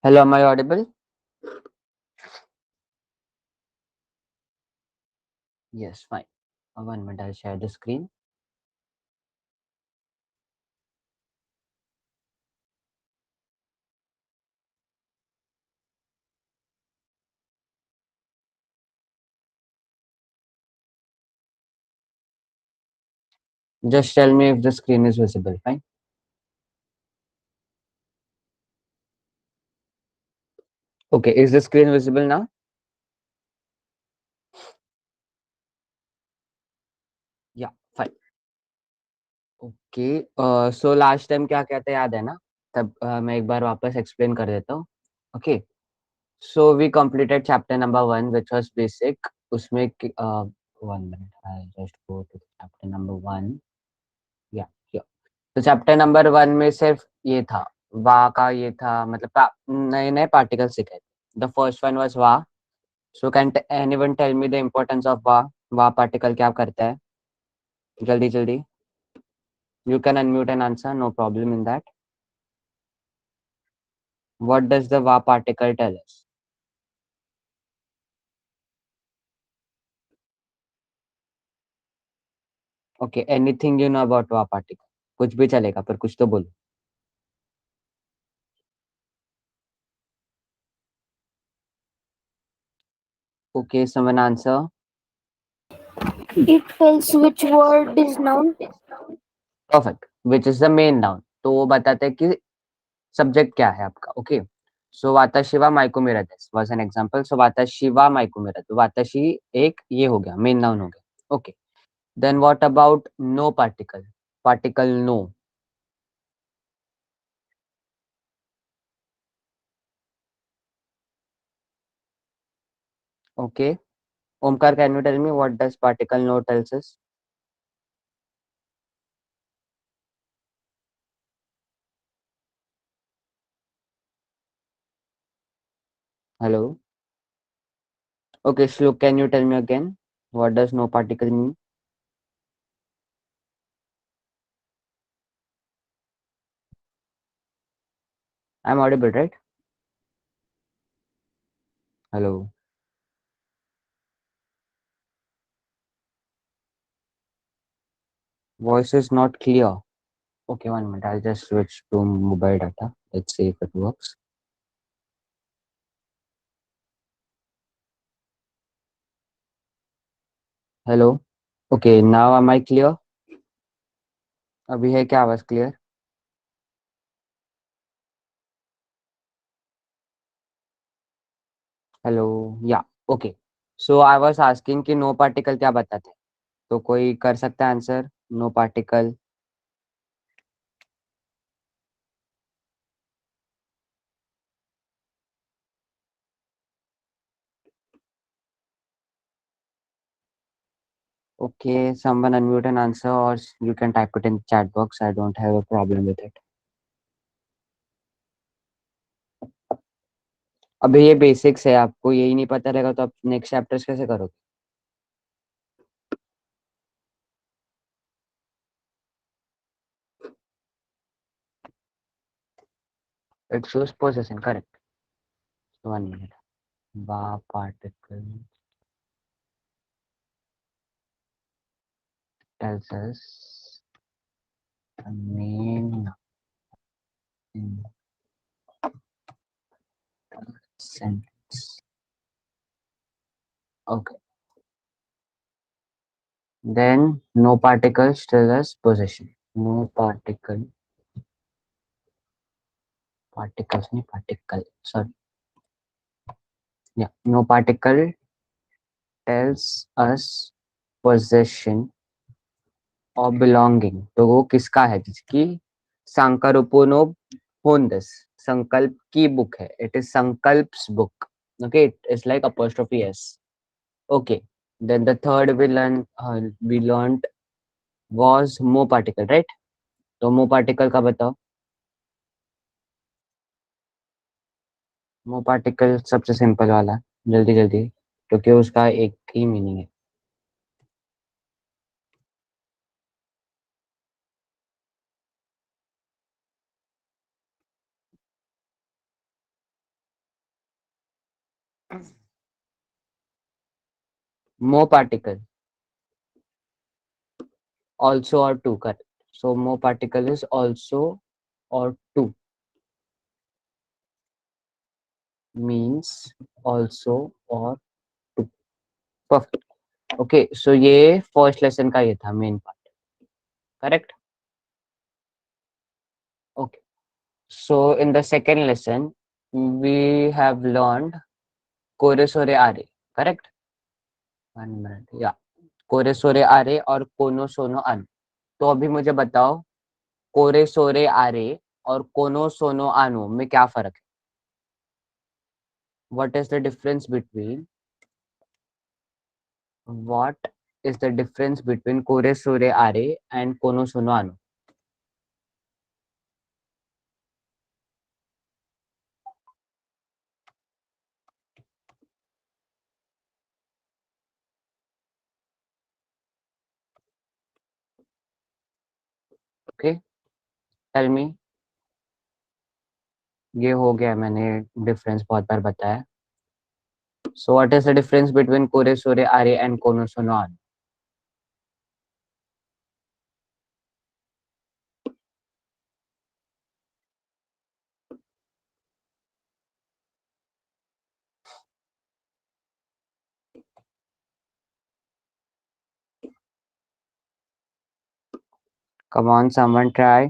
Hello, am I audible? Yes, fine. 1 minute, I'll share the screen. Just tell me if the screen is visible. Fine. Okay, is the screen visible now? Yeah, fine. Okay. So last time क्या कहते याद है ना? तब मैं एक बार वापस explain कर देता हूँ. Okay. So we completed chapter number 1, which was basic. उसमें 1 minute. I'll just go to chapter number 1. Yeah, yeah. तो चैप्टर नंबर 1 में सिर्फ ये था. वा का ये था मतलब नए नए पार्टिकल सीखे थे. द फर्स्ट वन वाज वा. So can anyone tell me the importance of va? Va particle क्या करता है? जल्दी जल्दी. You can unmute and answer. No problem in that. What does the va particle tell us? Okay. Anything you know about va particle? कुछ भी चलेगा पर कुछ तो बोलो. Okay. Someone answer. It tells which word is noun. Perfect. Which is the main noun. तो वो बताते हैं कि सब्जेक्ट क्या है आपका. ओके. सो वाताशिवा माइकोमेरादिस वाज एन एग्जांपल. सो वाताशिवा माइकोमेरादिस. वाताशी एक ये हो गया मेन नाउन हो गया. ओके. देन व्हाट अबाउट नो पार्टिकल? पार्टिकल नो. Okay. Omkar, can you tell me what does particle no tells us? Hello. Okay, Shlok, can you tell me again? What does no particle mean? I'm audible, right? Hello. Voice is not clear. Okay, 1 minute. I'll just switch to mobile data. Let's see if it works. Hello. Okay, now am I clear? अभी है क्या आवाज clear? Hello. Yeah. Okay. So I was asking कि no particle क्या बताते हैं. तो कोई कर सकता है answer? No particle. Okay, someone unmute and answer, or you can type it in chat box. I don't have a problem with it. अभी ये बेसिक्स है, आपको यही नहीं पता रहेगा तो आप नेक्स्ट चैप्टर्स कैसे करोगे? It shows possession, correct. So 1 minute. Va particle tells us the main in sentence. Okay. Then no particles tell us possession. No particles, नहीं particle. Sorry. Yeah. No particle tells us possession और belonging. तो वो किसका है? जिसकी सांकरूपोनो होंदस संकल्प की book है. It is Sankalp's book. Okay, it is like apostrophe s. Okay. Then the third we learn was मो पार्टिकल, राइट? तो मो पार्टिकल का बताओ. मो पार्टिकल सबसे सिंपल वाला. जल्दी जल्दी, क्योंकि उसका एक ही मीनिंग है. More particle, also or two, correct. So more particle is also or two, means also or two. Perfect. Okay, so ये फर्स्ट लेसन का ये था main part, correct. Okay, so in the second lesson we have learned कोरे सोरे आरे, correct. 1 minute, या कोरे सोरे आरे और कोनो सोनो अन. तो अभी मुझे बताओ, कोरे सोरे आरे और कोनो सोनो आनो में क्या फर्क है? What is the difference between what is the difference between कोरे सोरे आरे and कोनो सोनो आनो? Okay, tell me. ये हो गया, मैंने डिफरेंस बहुत बार बताया. So what is the difference between कोरे सोरे आरे and कोनो सोनो आनो? Come on, someone try.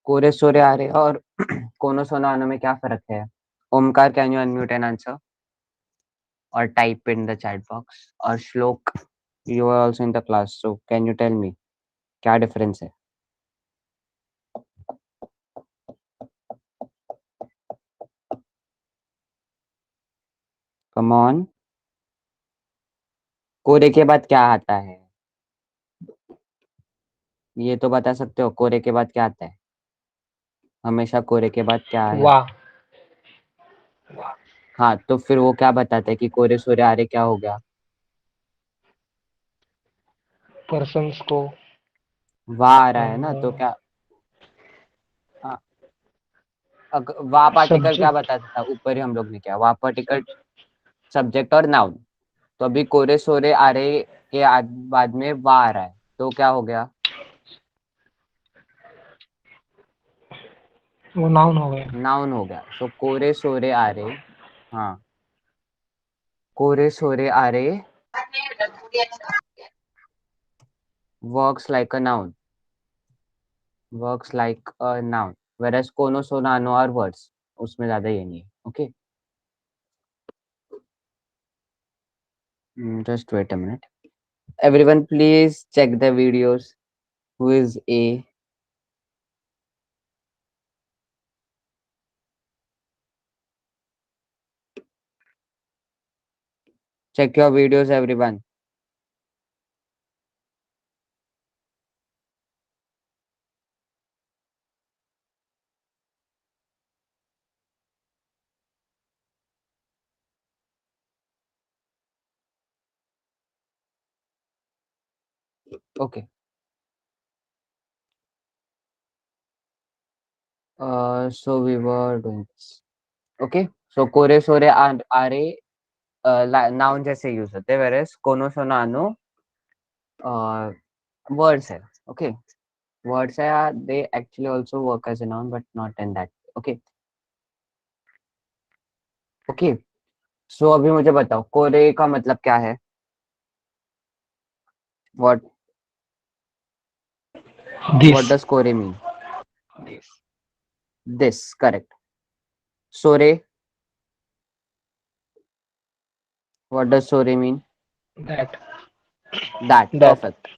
कोरे सोरे आरे और कोनो सोनो आनो में क्या फर्क है? Omkar, can you unmute and answer or type in the chat box? और श्लोक, you are also in the class, so can you tell me क्या डिफरेंस है? Come on. कोरे के बाद क्या आता है? ये तो बता सकते हो, कोरे के बाद क्या आता है? हमेशा कोरे के बाद क्या आया? वाह. हाँ, तो फिर वो क्या बताता है कि कोरे सोरे आरे क्या हो गया? पर्सन्स को वाह आ रहा है ना, तो क्या? हाँ, वाह पार्टिकल क्या सब्जेक्ट. बताता था ऊपर ही हम लोग ने? क्या वाह पार्टिकल? सब्जेक्ट और नाउन. तो अभी कोरे सोरे आरे के बाद में वाह आ रहा है, तो क्या हो गया? वो नाउन हो गया. नाउन हो गया. सो कोरे सोरे आरे. हाँ, कोरे सोरे आरे works like a noun, works like a noun, whereas कोनो सोनानो आर वर्ड्स, उसमें ज्यादा ये नहीं है. Okay, just wait a minute. Everyone please check the videos. Who is A? Check your videos, everyone. Okay. So we were doing this. Okay. So कोरे सोरे आरे noun जैसे use होते हैं, whereas कोनो सोनानो वर्ड्स है. Okay, words are, they actually also work as a noun but not in that. Okay. Okay, so अभी मुझे बताओ कोरे का मतलब क्या है? what this. what does kore mean? This, correct. Sore, what does sore mean? That. That, That. perfect.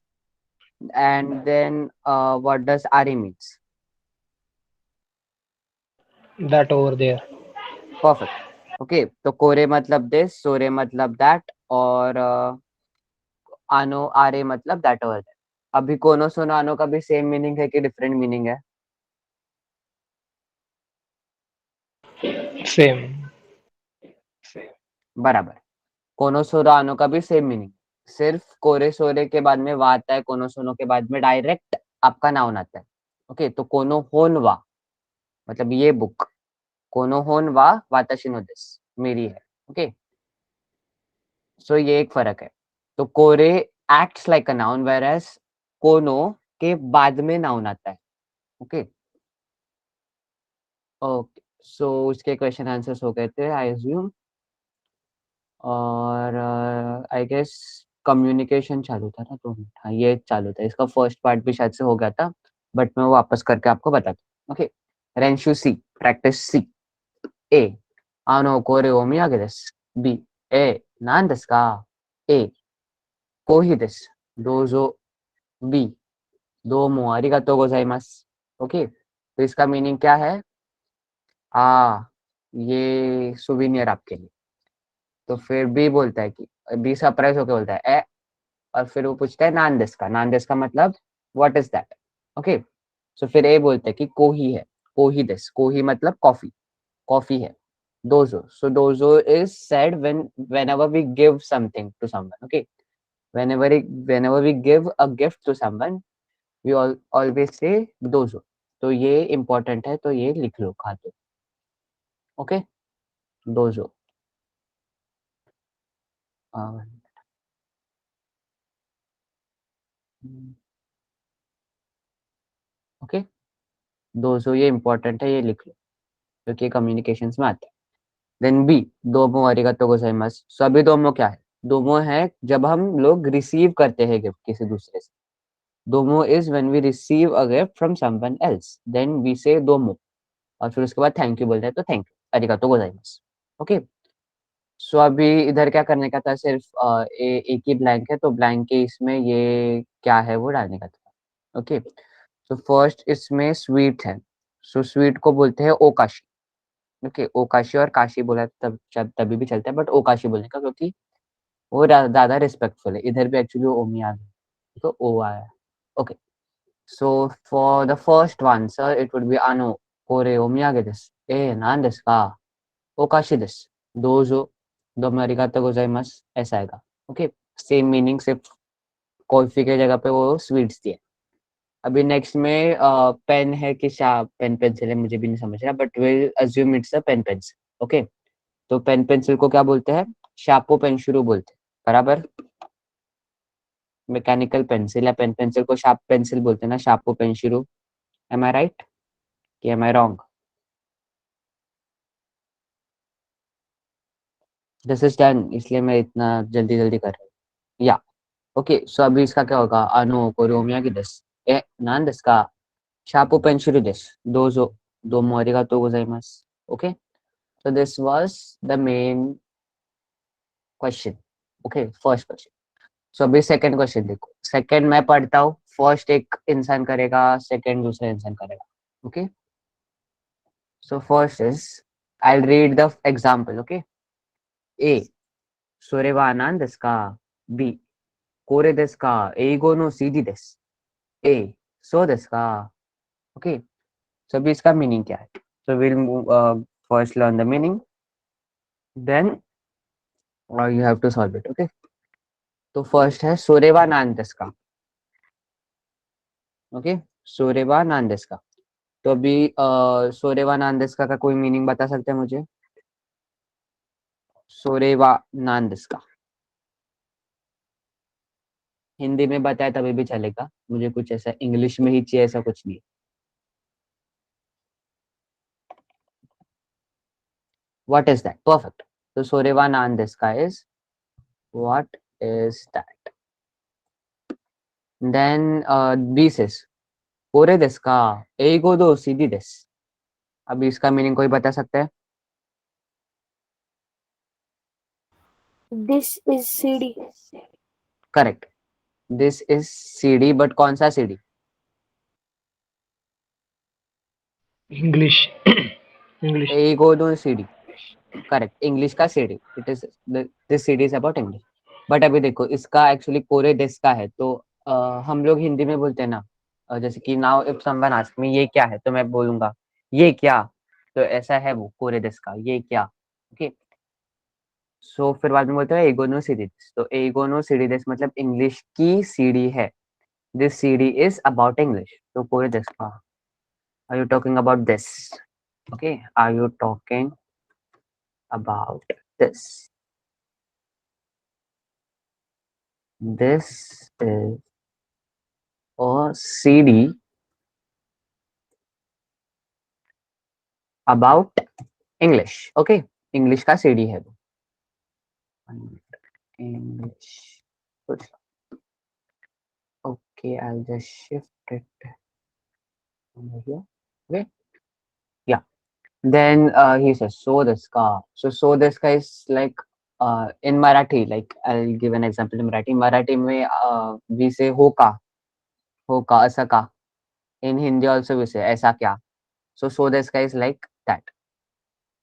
And then what does are means? That over there. Perfect. Okay, तो कोरे मतलब this, सोरे मतलब that, और आनो आरे मतलब that और that. अभी कोनो सोनो आनो का भी सेम मीनिंग है कि डिफरेंट मीनिंग है? Same. बराबर। कोनोसोरा आनो का भी सेम मीनिंग, सिर्फ कोरे सोरे के बाद में वा आता है, कोनोसोनो के बाद में डायरेक्ट आपका नाउन आता है। ओके, तो कोनो होन वा मतलब ये बुक, कोनो होन वा वाताशी नो देस, मेरी है। ओके, सो ये एक फर्क है। तो कोरे acts like a noun whereas कोनो के बाद में नाउन आता है। ओके ओके, सो उसके क्वेश्चन आंसर्स हो गए थे आई एज्यूम। और आई गेस कम्युनिकेशन चालू था ना, तो हाँ ये चालू था, इसका फर्स्ट पार्ट भी शायद से हो गया था, बट मैं वापस करके आपको बताता हूँ। ओके, रेंशु सी, प्रैक्टिस सी। ए, आनो कोरे ओमी आगे देस। बी, ए, नान देस का। ए, कोही देस। दोजो। बी, दो मो आरिगातो गोजाइमास। ओके, तो इसका मीनिंग क्या है? ये सुवीनियर आपके लिए। तो फिर बी बोलता है कि, बी सरप्राइज होके बोलता है ए, और फिर वो पूछता है नान देस का। नान देस का मतलब व्हाट इज दैट। ओके, सो फिर ए बोलता है कि कोही है। कोही देस, कोही मतलब कॉफी, कॉफी है। दोजो, सो दोजो is said whenever we give something to someone. Okay, whenever we give a gift to someone, we always say दोजो। तो ये इम्पोर्टेंट है, तो ये लिख लो खाते। ओके, दोजो। ओके, दोजो ये इम्पोर्टेंट है, ये लिख लो क्योंकि कम्युनिकेशंस में आता है। देन बी, दोमो अरिगातो गोजाइमास। सो अभी दोमो क्या है? दोमो है जब हम लोग रिसीव करते हैं गिफ्ट किसी दूसरे से। दोमो is when we receive a gift from someone else, then we say दोमो, और फिर उसके बाद थैंक यू बोलते हैं, तो थैंक यू, अरिगातो गोजाइमास। ओके, सो अभी इधर क्या करने का था, सिर्फ एक ही ब्लैंक है, तो ब्लैंक के इसमें ये क्या है वो डालने का था। ओके, तो फर्स्ट इसमें स्वीट है, सो स्वीट को बोलते हैं ओकाशी। ओके, ओकाशी और काशी बोला तब तभी भी चलता है, बट ओकाशी बोलने का क्योंकि वो ज्यादा रिस्पेक्टफुल है। इधर भी एक्चुअली ओमी आ गया, तो ओ आया। Okay, so for the first answer it would be आनो कोरे ओमियागे देस। ए, नान देस का। ओकाशी देस। दोजो, दोमे आरिगातो गोजाइमास, ऐसा आएगा। ओके, सेम मीनिंग, सिर्फ कॉफी के जगह पे वो स्वीट्स दिए। अभी नेक्स्ट में पेन है कि पेन पेंसिल है, मुझे भी नहीं समझ रहा, but will assume it's a pen pencil. Okay, तो पेन पेंसिल को क्या बोलते हैं? शार्पो पेंसिल बोलते हैं, बराबर। मैकेनिकल पेंसिल या पेन पेंसिल को शार्प पेंसिल बोलते हैं ना, शार्पो पेंसिल। एम आई राइट कि am I wrong? This is done, इसलिए मैं इतना जल्दी जल्दी कर रहा हूँ। या ओके, सो अभी इसका क्या होगा? आनो कोरोमिया की दस। ए, नान दस का। शार्पो पेंसिल दस। दोजो, दो मोरिगा तो गोजाइमास। Okay, so this was the main question. Okay, first question. So अभी सेकंड क्वेश्चन देखो। सेकंड मैं पढ़ता हूँ, फर्स्ट एक इंसान करेगा, सेकंड दूसरा इंसान करेगा। Okay, so first is, I read the example. Okay, A, सोरेवा नान देस का। बी, कोरे देस का। एगो नो सीधी देस। ए, सो देस का। ओके, सो अभी इसका मीनिंग क्या है? So will first learn the meaning, then you have to solve it. Okay, तो फर्स्ट है सोरेवा नान देस का। ओके, सोरेवा नान देस का। तो अभी सोरेवा नान देस का कोई मीनिंग बता सकते हैं मुझे? सोरेवा नान देस का हिंदी में बताए तभी भी चलेगा, मुझे कुछ ऐसा इंग्लिश में ही चाहिए, ऐसा कुछ नहीं। What is that? परफेक्ट। तो सोरेवा नान देस का is what is that. Then बी सेस कोरे देस का। एगो दो सीधी देस। अभी इसका मीनिंग कोई बता सकता है? This is CD. Correct, this is CD, but कौन सा सीडी? English. English. एगो दो सीडी, करेक्ट, इंग्लिश का CD. It is, this CD is about English. But अभी देखो, इसका एक्चुअली कोरे देश का है, तो हम लोग हिंदी में बोलते हैं ना, जैसे कि now if someone ask me ये क्या है, तो मैं बोलूंगा ये क्या। तो ऐसा है वो कोरेदस का ये क्या। ओके, सो फिर बाद में बोलते हैं एगोनोसिडिस। तो एगोनोसिडिस मतलब इंग्लिश की सीढ़ी है। दिस सीढ़ी इज अबाउट इंग्लिश। तो कोरेदस का, are you talking about this? Okay, are you talking about this? This is a CD about English. Okay, English का CD है वो। English. Okay, I'll just shift it over here. Okay, yeah. Then he says, so this ka. So this ka is like in Marathi. Like I'll give an example in Marathi. Marathi में we say हो का, ऐसा का. In Hindi also we say ऐसा क्या. So this ka is like that.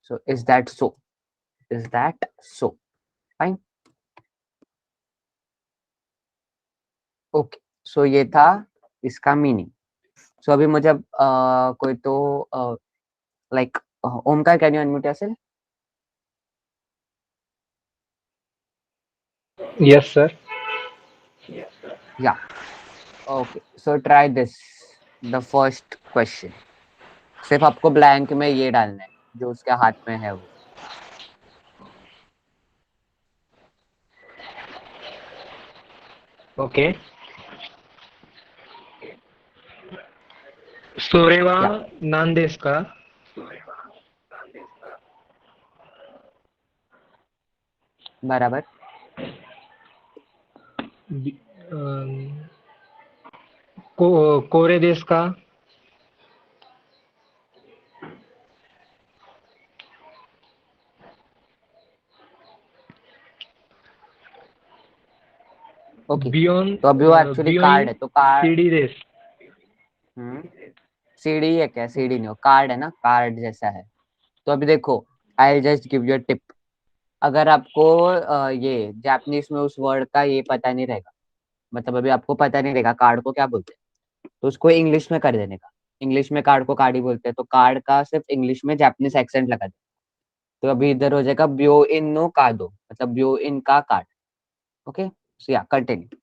So is that so? Is that so? Fine. Okay, so ये था इसका मीनिंग। सो अभी मुझे कोई तो like Omkar, can you unmute yourself? Yes, sir. Yeah, okay, so try this, the first question. सिर्फ आपको blank में ये डालना है जो उसके हाथ में है वो। Okay. सोरेवा या, नांदेस का. बराबर। कोरे देश का. ओके, बियॉन्ड तो अभी वो एक्चुअली कार्ड है, बियॉन्ड तो कार्ड। सीडी देश. सीडी है क्या? सीडी नहीं हो, कार्ड है ना, कार्ड जैसा है। तो अभी देखो, I just give you a tip. अगर आपको ये जापानीज में उस वर्ड का ये पता नहीं रहेगा, मतलब अभी आपको पता नहीं रहेगा कार्ड को क्या बोलते हैं, तो उसको इंग्लिश में कर देने का। इंग्लिश में कार्ड को कार्ड ही बोलते हैं, तो कार्ड का सिर्फ इंग्लिश में जापानीज एक्सेंट लगा दे। तो अभी इधर हो जाएगा ब्यो इन नो कार्डो, मतलब ब्यो इन का कार्ड। ओके, सो या कंटिन्यू।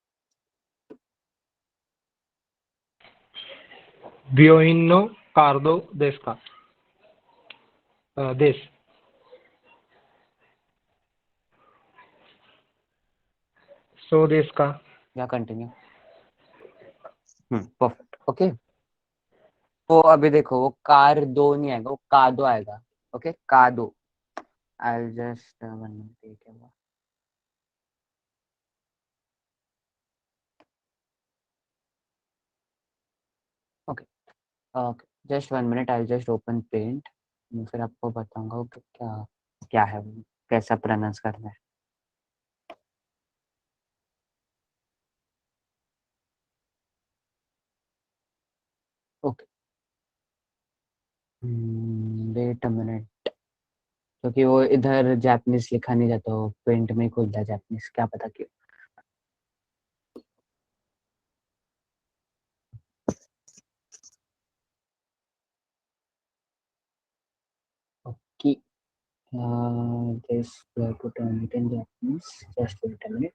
बियोइनो कार्डो देश का. देश. सो देश का. या कंटिन्यू। परफेक्ट। ओके, तो अभी देखो वो कार दो नहीं आएगा, वो कादो आएगा। ओके, कादो। I just one minute. Okay, okay, just one minute, I just open paint. फिर आपको बताऊंगा कि क्या क्या है वो, कैसा प्रोनाउंस करना है। ओके, वेट अ मिनट, क्योंकि वो इधर जापानीज लिखा नहीं जाता, वो पेंट में ही खुलता है जापानीज, क्या पता क्यों। Okay, this put on it in Japanese, just wait a minute.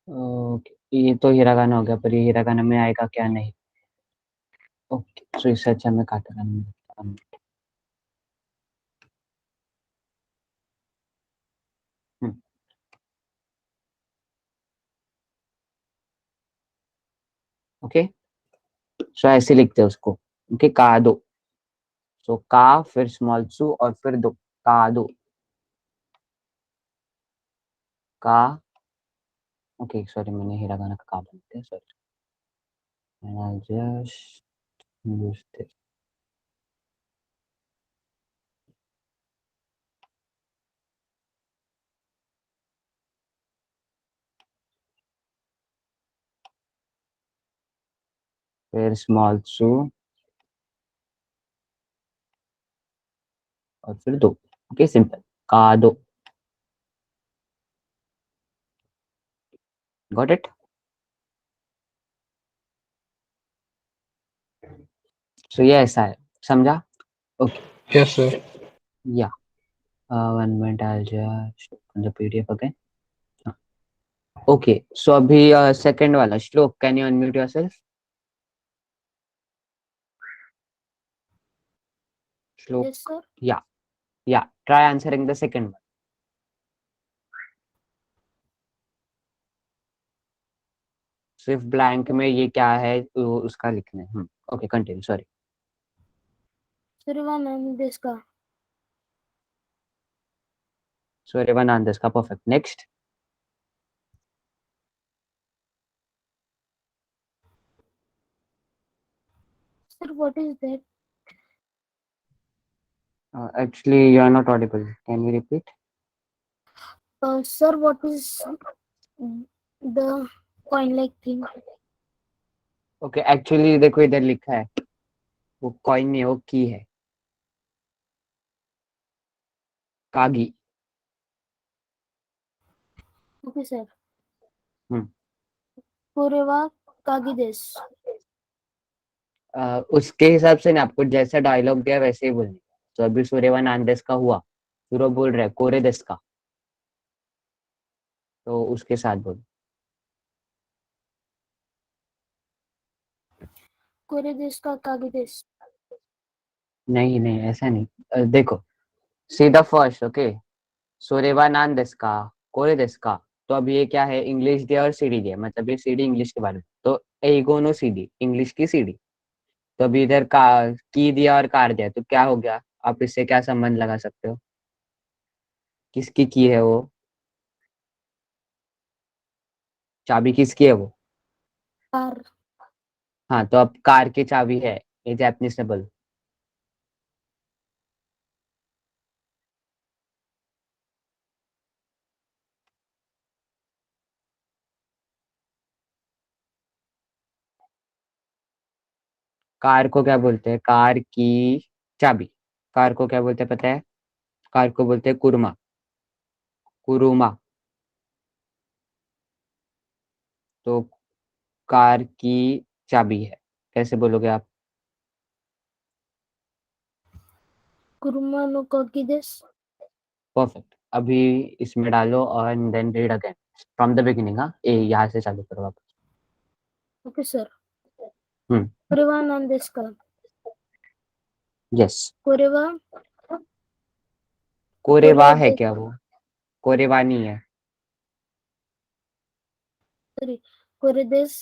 Okay, ये तो हिरागाना हो गया, पर ये हिरागाना में आएगा क्या नहीं। ओके, सो इससे अच्छा मैं काटाकाना में। ओके, सो ऐसे लिखते हैं उसको। ओके, कादो। सो का, फिर स्मॉल सू, और फिर दो, कादो का। ओके, सॉरी, मैंने हिरागाना का का बोलते हैं, sorry. And I'll just use this. फिर स्मॉल सू, और फिर दो। ओके, सिंपल, कादो। Got it? सो ये ऐसा है, समझा? Okay, Yes, sir. या 1 minute, I'll just open the PDF again. Okay, so अभी सेकंड वाला Shlok, can you unmute yourself? Shlok, Yes, sir. Yeah try answering the second one. सिर्फ ब्लैंक में ये क्या है तो उसका लिखना है. Okay, continue. सॉरी. Suryavanandeska. सूर्यवनांदस का perfect. Next. Sir, what is that? Actually you are not audible, can you repeat? Sir, what is the coin-like thing? Okay, actually देखो इधर लिखा है, वो कॉइन नहीं, वो की है. कागी. Okay, sir. हम्म. Kureva Kagides. उसके हिसाब से ना, आपको जैसा डायलॉग दिया वैसे ही बोलने. तो अभी सूर्यवनांदस का हुआ, फिर वो बोल रहा है कोरेदस का, तो उसके साथ बोल. Koredeska Kagides. नहीं नहीं, ऐसा नहीं. देखो, सी द फर्स्ट. ओके, सूर्यवनांदस का, कोरेदस का. तो अब ये क्या है, इंग्लिश दिया और सीडी दिया, मतलब ये सीडी इंग्लिश के बारे में. तो एगोनो सीडी, इंग्लिश की सीडी. तो अभी इधर का की दिया और कार दिया, तो क्या हो गया, आप इससे क्या संबंध लगा सकते हो? किसकी की है वो? चाबी किसकी है वो? Car. हाँ, तो अब कार की चाबी है, ये जापानीज ने बोल. कार को क्या बोलते हैं? कार की चाबी. कार को क्या बोलते हैं पता है? कार को बोलते हैं कुरमा. कुरुमा. तो कार की चाबी है, कैसे बोलोगे आप? Kuruma no Kagides. परफेक्ट. अभी इसमें डालो और then read again from the beginning. हाँ, ए यहाँ से चालू करो आप. Okay, sir. हम्म. Suryavanandeska. यस. Kureva कोरेवा है Koredes. क्या वो? कोरेवा नहीं है. Sorry. Koredes.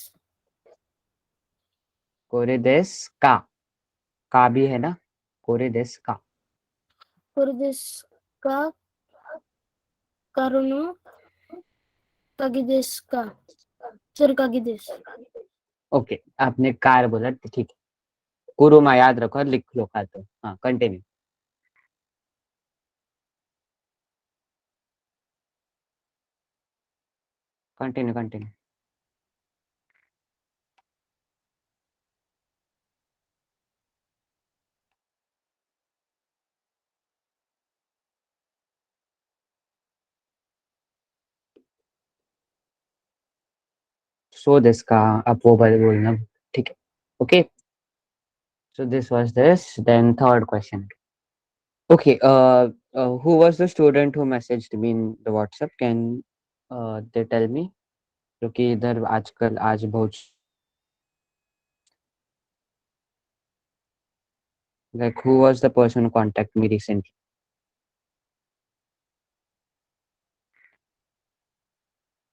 कोरेदेस का भी है ना, कोरेदेस का. Koredeska Karuno Kagideska. Sir, Kagides. Okay, आपने कार बोला तो ठीक है. कुरुमा याद रखो और लिख लो का. तो हाँ, continue. Continue continue. So this का आप वो बोलना. ठीक है. Okay, so this was this. Then third question. Okay, who was the student who messaged me in the WhatsApp? Can they tell me? क्योंकि इधर आजकल आज बहुत, like who was the person who contacted me recently?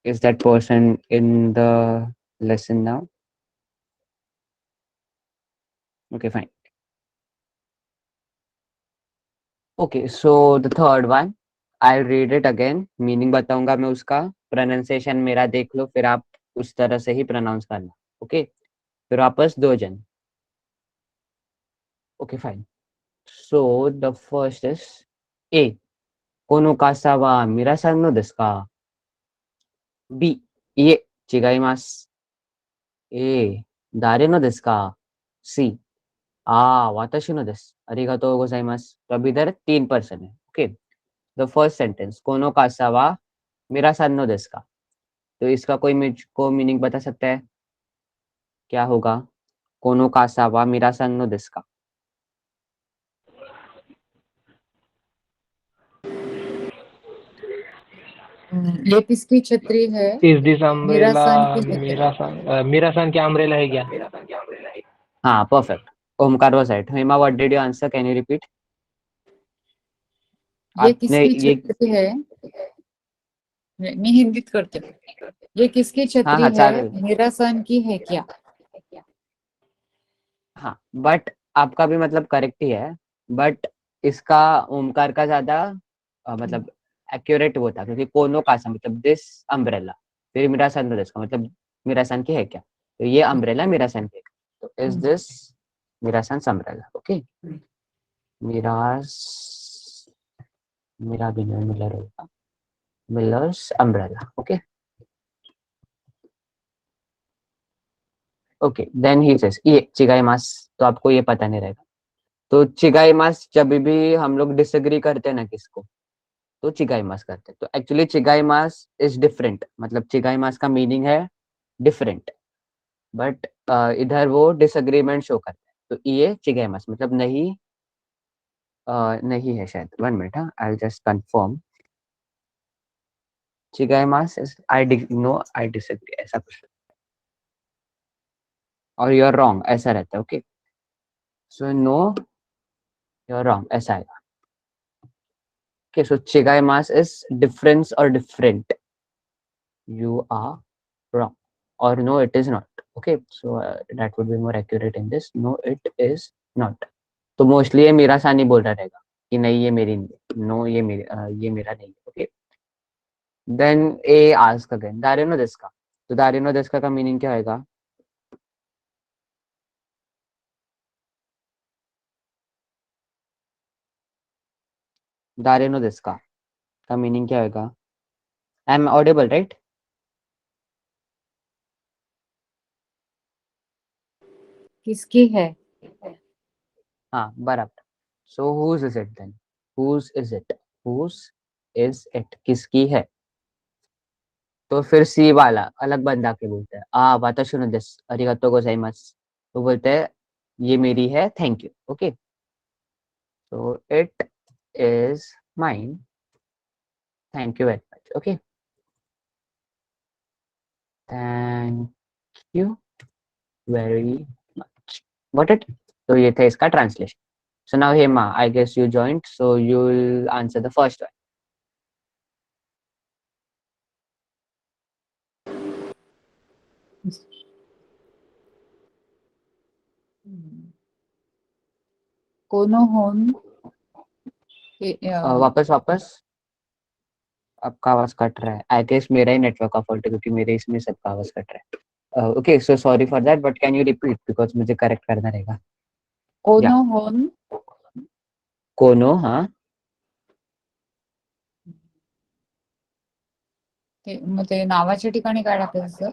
Is that person in the lesson now? Okay, fine. Okay, so the third one, I'll read it again. Meaning बताऊंगा मैं उसका, pronunciation मेरा देख लो, फिर आप उस तरह से ही प्रोनाउंस करना. ओके, फिर वापस दो जन. Okay, fine. So the first is A. この傘は皆さんのですか? B. いえ、違います. A. 誰のですか? C. ああ、私のです。ありがとうございます. तो अब इधर 3 पर्सन है. Okay, the first sentence, この傘は皆さんのですか? तो इसका कोई मुझको मीनिंग बता सकता है? क्या होगा? कोनो कासा वा मीरा सन नो दिसका। ये किसकी छतरी है? इज दिस मीरा अम्ब्रेला सन की है क्या? मीरा सन क्या अम्ब्रेला है क्या? हाँ, perfect. Omkar was right. Hema, what did you answer? Can you repeat? ये आपने किसकी ये छतरी है? मैं हिंदीत करते हूँ। ये किसकी हाँ छतरी हाँ है? चालेल। मीरा सन की है क्या? हाँ, बट आपका भी मतलब करेक्ट ही है, बट इसका ओमकार का ज्यादा मतलब एक्यूरेट वो था, क्योंकि कोनो कासा मतलब दिस अम्ब्रेला, फिर मेरा सन था इसका मतलब मेरा सन की है क्या, तो ये अम्ब्रेला मेरा सन की है। तो इज दिस मेरा सन अम्ब्रेला? ओके। मिरास, मेरा भी नहीं, मिलर होगा, Miller's umbrella. Okay okay, then he says ये चिगाई मास, तो आपको ये पता नहीं रहेगा। तो चिगाई मास जब भी हम लोग डिसएग्री करते हैं ना किसको, तो चिगाई मास करते हैं। तो एक्चुअली चिगाई मास इज डिफरेंट, मतलब चिगाई मास का मीनिंग है डिफरेंट, बट इधर वो डिसएग्रीमेंट शो करते हैं। तो ये चिगाई मास मतलब नहीं, नहीं है शायद। 1 मिनट, हाँ, आई जस्ट कंफर्म। चिगाई मास is I no I disagree, ऐसा कुछ, और यू आर रॉन्ग ऐसा रहता है। Okay, so no you are wrong ऐसा आएगा। ओके, सो चिगाई मास इज डिफरेंस और different, you are wrong, or no it is not. Okay, so that would be more accurate in this. No it is not. तो mostly ये मेरा सा नहीं बोल रहा रहेगा कि नहीं ये मेरी नहीं है, नो ये मेरी ये मेरा नहीं है। ओके, देन ए आस्क अगेन दारिनो दिसका। तो दारिनो दिसका का मीनिंग क्या होगा? दारिनो दिसका का मीनिंग क्या होगा? I am audible right? किसकी है? हाँ बराबर। So whose is it then? Whose is it? Whose is it किसकी है? तो फिर सी वाला अलग बंदा के बोलते हैं आ वाताशुनो देस अरिगातो गोजाइमास, तो बोलते हैं ये मेरी है, थैंक यू। ओके, तो it is mine, thank you very much. Okay, thank you very much, got it? तो ये था इसका translation. So now Hema, I guess you joined, so you will answer the first one. कोनो होन वापस वापस, आपका आवाज कट रहा है। आई गेस मेरा ही नेटवर्क का फॉल्ट है, क्योंकि मेरे इसमें सबका आवाज कट रहा है। Okay, so sorry for that, but can you repeat, because मुझे करेक्ट करना रहेगा। या कोनो होन कोनो, हाँ मग ते नावाच्या ठिकाणी काय टाकायचं?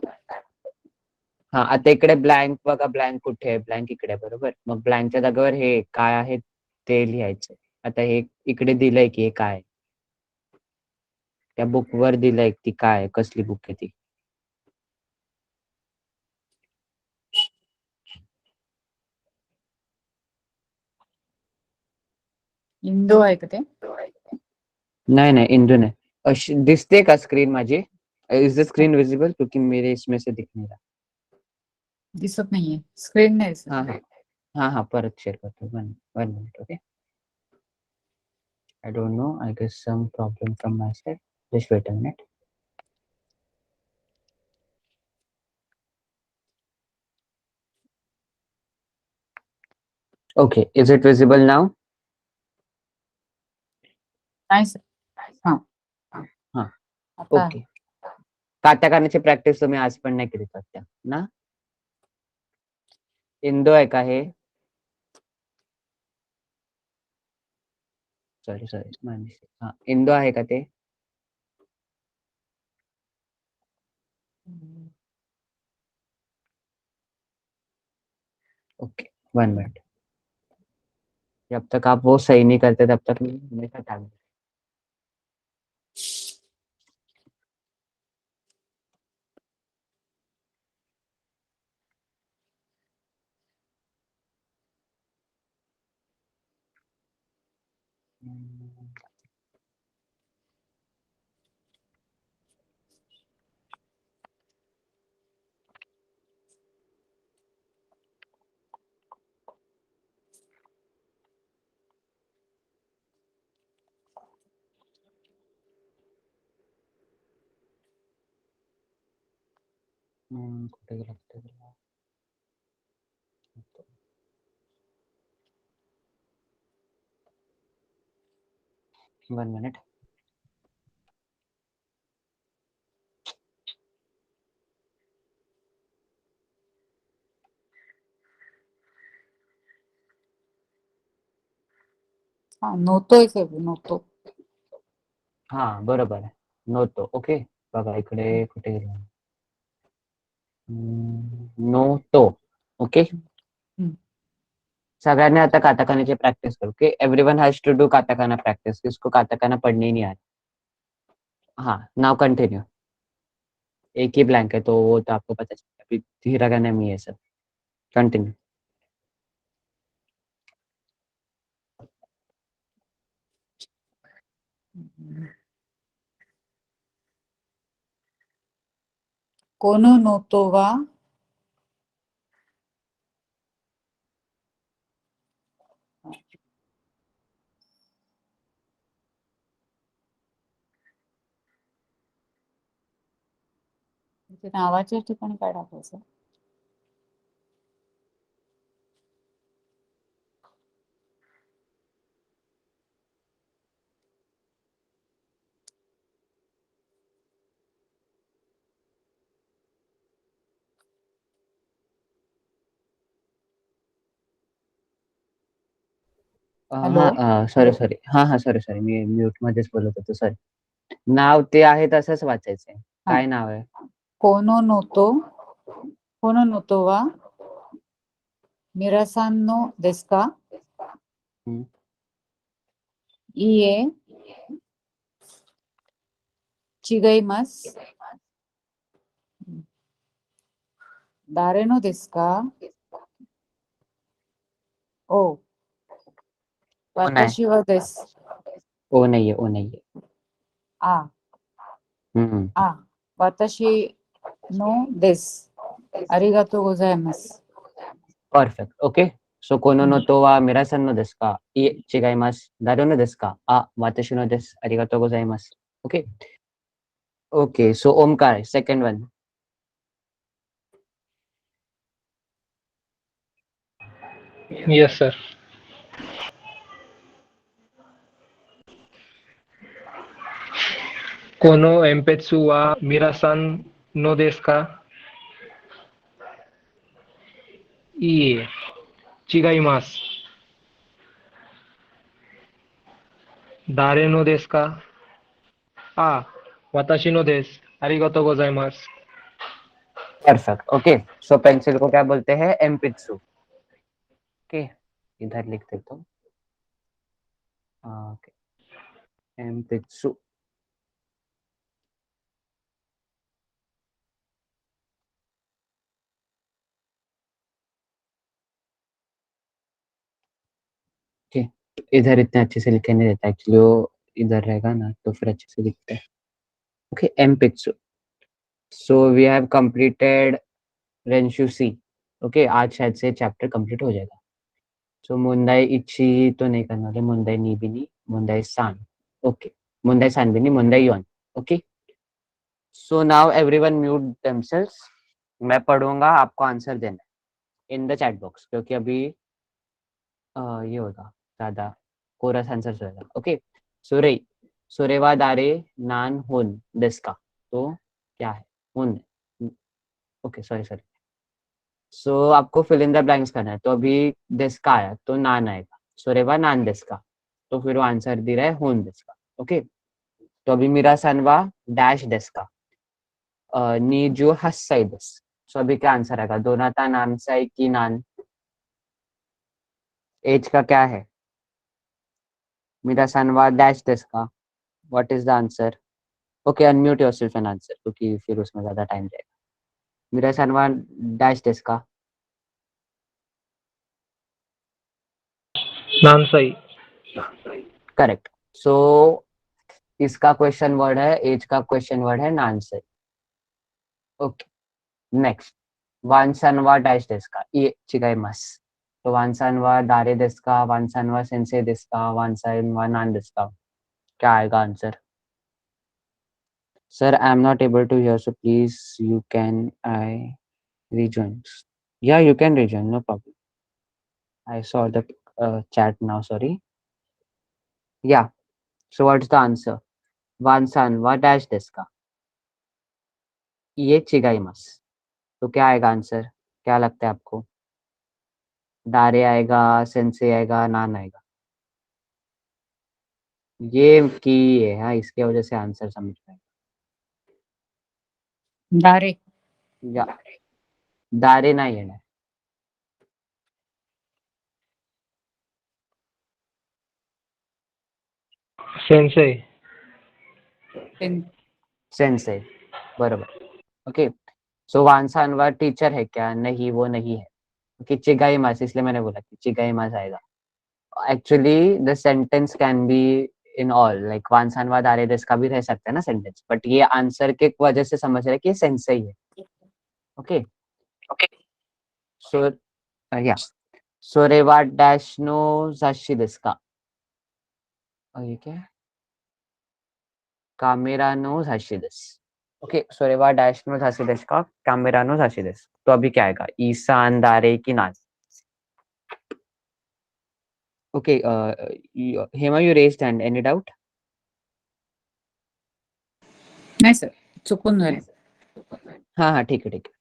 हाँ, आता इकडे ब्लँक बघा, ब्लँक कुठे आहे? ब्लँक इकडे आहे, बरोबर. मग ब्लँकच्या जागेवर हे काय आहे ते लिहायचं. आता हे इकडे दिलंय की हे काय आहे. त्या बुकवर दिलंय ती काय आहे, कसली बुक आहे ती. इंदो आहे का ते? नाही नाही, इंदू नाही. दिसते का स्क्रीन माझी? Is the screen visible? क्योंकि मेरे इसमें से दिख नहीं रहा. दिसत नाहीये, स्क्रीन नाही दिसत. हाँ हाँ हाँ हाँ, परत शेअर करतो. One one minute. Okay, I don't know, I guess some problem from my side. Just wait a minute. Okay, is it visible now? नाही सर. हा हाँ, आता ओके. कात्या करण्याची प्रॅक्टिस तुम्ही आज पण नाही केली सध्या ना? इंदो आहे का हे? सॉरी सॉरी, हाँ, इंदो आहे का ते? Okay, 1 minute. जब तक आप वो सही नहीं करते तब तक मैं हमेशा टाइम. कुठे गेला कुठे गेला 1 minute. हाँ नोतो आहे सर नोतो. हा बरोबर आहे. नव्हतो. ओके बघा इकडे कुठे गेला नव्हतो. Okay hmm. सगळ्यांनी आता काताकानाची प्रैक्टिस करो. Okay everyone has to do katakana practice. किसको काताकाना पढ़नी ही नहीं आ रही. हाँ नाउ कंटिन्यू. एक ही ब्लैंक है तो वो तो आपको पता चला. अभी हिरागाना में है सब. कंटिन्यू. कोनो नोतो वा इथे नावाच्या ठिकाणी काय टाकायचं. हॅलो हाँ सॉरी हाँ सॉरी मी म्यूट मध्येच बोलत होतो. सॉरी. नाव ते आहे तसंच वाचायचंय. काय नाव आहे. कोनो नोतो कोनो नोतो वा मिरासान नो देसु का. हम्म. इए चिगाइमासु. दारे नो देसु का. ओ वाताशी वा देसु. ओ नहीं है. ओ नहीं है. आ आ वाताशी नो देसु. आरिगातो गोजाइमासु. परफेक्ट. ओके सो कोनो नो तो वा मिरासन नो देसु का. इ चिगाइमासु. दारे नो देसु का. आ वाताशी नो देसु. आरिगातो गोजाइमासु. Okay okay so Omkar second one. Yes sir. कोनो एम्पेत्सु वा मिरासान नो देसु का. इए चिगाइमासु. दारे नो देसु का. आ वाताशी नो देसु. आरिगातो गोजाइमासु. परफेक्ट. ओके सो पेंसिल को क्या बोलते हैं. एम्पित्सु. ओके इधर लिख देता हूँ. ओके एम्पित्सु. ओके इधर इतने अच्छे से लिखे नहीं देता. एक्चुअली वो इधर रहेगा ना तो फिर अच्छे से लिखते हैं. ओके एम्पित्सु. सो वी हैव कंप्लीटेड रेंशु सी. ओके आज शायद से चैप्टर कंप्लीट हो जाएगा. सो मुंदाई इची तो नहीं करना है. मुंदाई नी भी नहीं. मुंदाई सान. ओके मुंदाई सान भी नहीं. मुंदाई योन. Okay so now everyone mute themselves. मैं पढ़ूंगा आपको आंसर देना है इन द चैट बॉक्स क्योंकि अभी ये होगा ज्यादा कोरस आंसर होगा. ओके सुरे सुरेवा दारे नान हुन देस्का. तो क्या है. हुन. ओके सॉरी सो आपको फिल इन द ब्लैंक्स करना है. तो अभी देस्का आया तो नान आएगा. सुरेवा नान देस्का. तो फिर वो आंसर दे रहा है हुन देस्का. ओके तो अभी मेरा सनवा डैश देस्का. नीजू हसाई देस. सो अभी क्या आंसर आएगा. दोनाता नान साई की नान. एज का क्या है. मेरा सनवा डैश देस्का. What is the answer. Okay unmute yourself and answer क्योंकि फिर उसमें ज्यादा टाइम जाएगा. मेरा सनवा डैश देस्का. नानसाई. करेक्ट. सो इसका क्वेश्चन वर्ड है, एज का क्वेश्चन वर्ड है नानसे. Okay, next. ワンさんは大事ですか? いえ、違います。तो ワンさんは誰ですか? ワンさんは先生ですか? ワンさんは何ですか? क्या आएगा answer? Sir, I am not able to hear, so please you can I rejoin. Yeah, you can rejoin, no problem. I saw the chat now, sorry. Yeah, so what's the answer? ワンさんはdash ですか? ये 違います. तो क्या आएगा answer? क्या लगता है आपको? दारे आएगा, सेंसे आएगा, नान आएगा? ये की है, हाँ, इसके वजह से आंसर समझ में दारे. या दारे नाही येणार. Sensei. सेंसे, बरोबर. ओके, सो वांसा अनवर टीचर है क्या? नहीं, वो नहीं है. ओके, चिगाईमास, इसलिए मैंने बोला कि चिगाईमास आएगा. Actually the sentence can be in all, like वांसा अनवर दारे देस का भी रह सकता है ना सेंटेंस, बट ये आंसर के वजह से समझ रहे हैं कि सेंसे ही है. ओके, सो या सोरेवा डैश नो जाशी देस का? ये क्या है? कामेरा नो जाशी देस. ओके, सोरेवा डैश नो जाशी देस का, कामेरा नो जाशी देस. तो अभी क्या आएगा? ईसान, दारे की नान? Okay, Hema, you raised hand. Any doubt? नाही सर, चुकून झालं. हाँ हाँ, ठीक है ठीक है.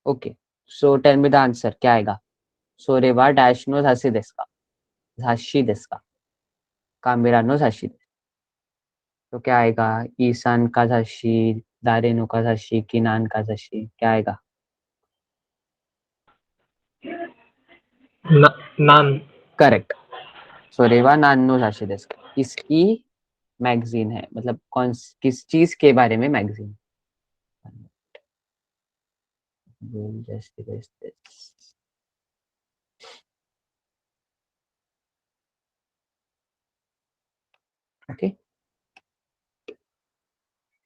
Okay, so tell me the answer. क्या आएगा? सोरेवा डैश नो झाशी देस का? झाशी देस का, कामेरा नो झाशी देस. तो क्या आएगा? ईसान का झाशी, दारे नो का झाशी, किनान का झाशी? क्या आएगा? Nan. करेक्ट. सोरेवा नान नो झाशी देस का, इसकी मैगजीन है, मतलब कौन किस चीज के बारे में magazine? just erase this. Okay.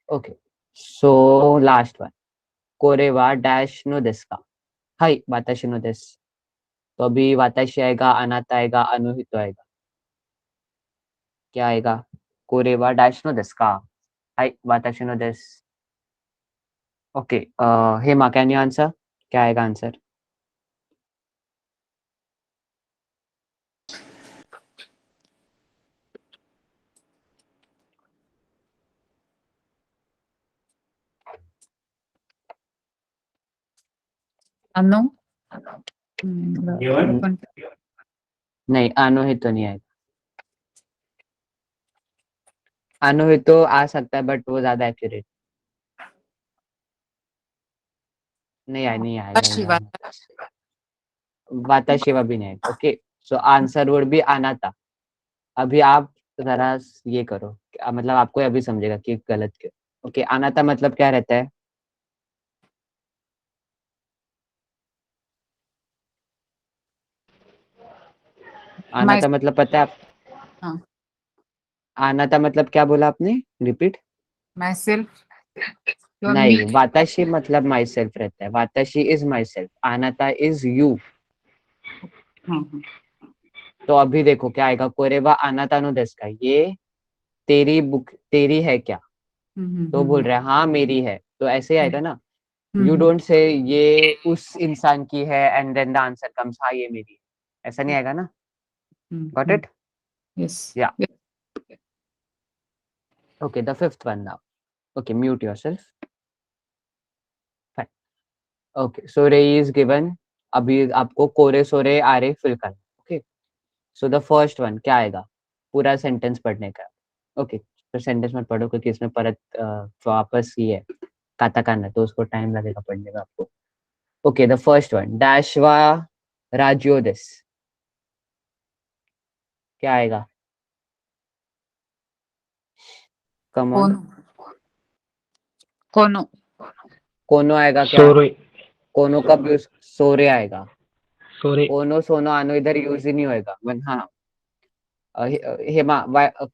Okay. So last one. कोरेवा डैश नो देस का? हाई वाताशी नो देस. तो अभी वाताशी आएगा, अनाता आएगा, अनुहितो आएगा. क्या आएगा? कोरेवा डैश नो देस का? हाई वाताशी नो देस. Okay, Hema, can you answer? क्या आएगा आंसर? अनु. नहीं, अनुहितो नहीं आएगा. अनुहितो आ सकता है, बट वो ज्यादा एक्यूरेट नहीं आएगा, नहीं आएगा. वाताशिवा भी नहीं आएगा. Okay, so answer would be अनाता. अभी आप जरा ये करो, मतलब आपको अभी समझेगा कि गलत क्यों. ओके, अनाता मतलब क्या रहता है? अनाता मतलब पता है आप? हाँ. अनाता मतलब क्या बोला आपने? रिपीट. Myself. नहीं, वाताशी मतलब माई सेल्फ रहता है. वाताशी इज माई सेल्फ, अनाता इज यू. तो अभी देखो क्या आएगा. कोरेवा अनाता नो देस का, ये तेरी बुक, तेरी है क्या? तो बोल रहा है हाँ मेरी है, तो ऐसे ही आएगा ना. यू डोंट से ये उस इंसान की है and then the answer comes हाँ ये मेरी है. ऐसा नहीं आएगा ना. Got it? Yes. Yeah. Okay, the fifth one now. Okay, mute yourself. Fine. Okay, so रे इज गिवन. अभी आपको कोरे सोरे आरे फिल करना. Okay, so the first one क्या आएगा? पूरा सेंटेंस पढ़ने का. ओके, तो सेंटेंस मत पढ़ो क्योंकि इसमें परत वापस ही है, काताकाना, तो उसको टाइम लगेगा पढ़ने में आपको. Okay, the first one. Dash वा राज्यो देस. क्या आएगा? Come on. कोनो. कोनो आएगा क्या? Sorry. कोनो कब यूज? सोरे आएगा. Sorry. कोनो सोनो आनो इधर यूज ही नहीं होएगा. वन हाँ, हेमा,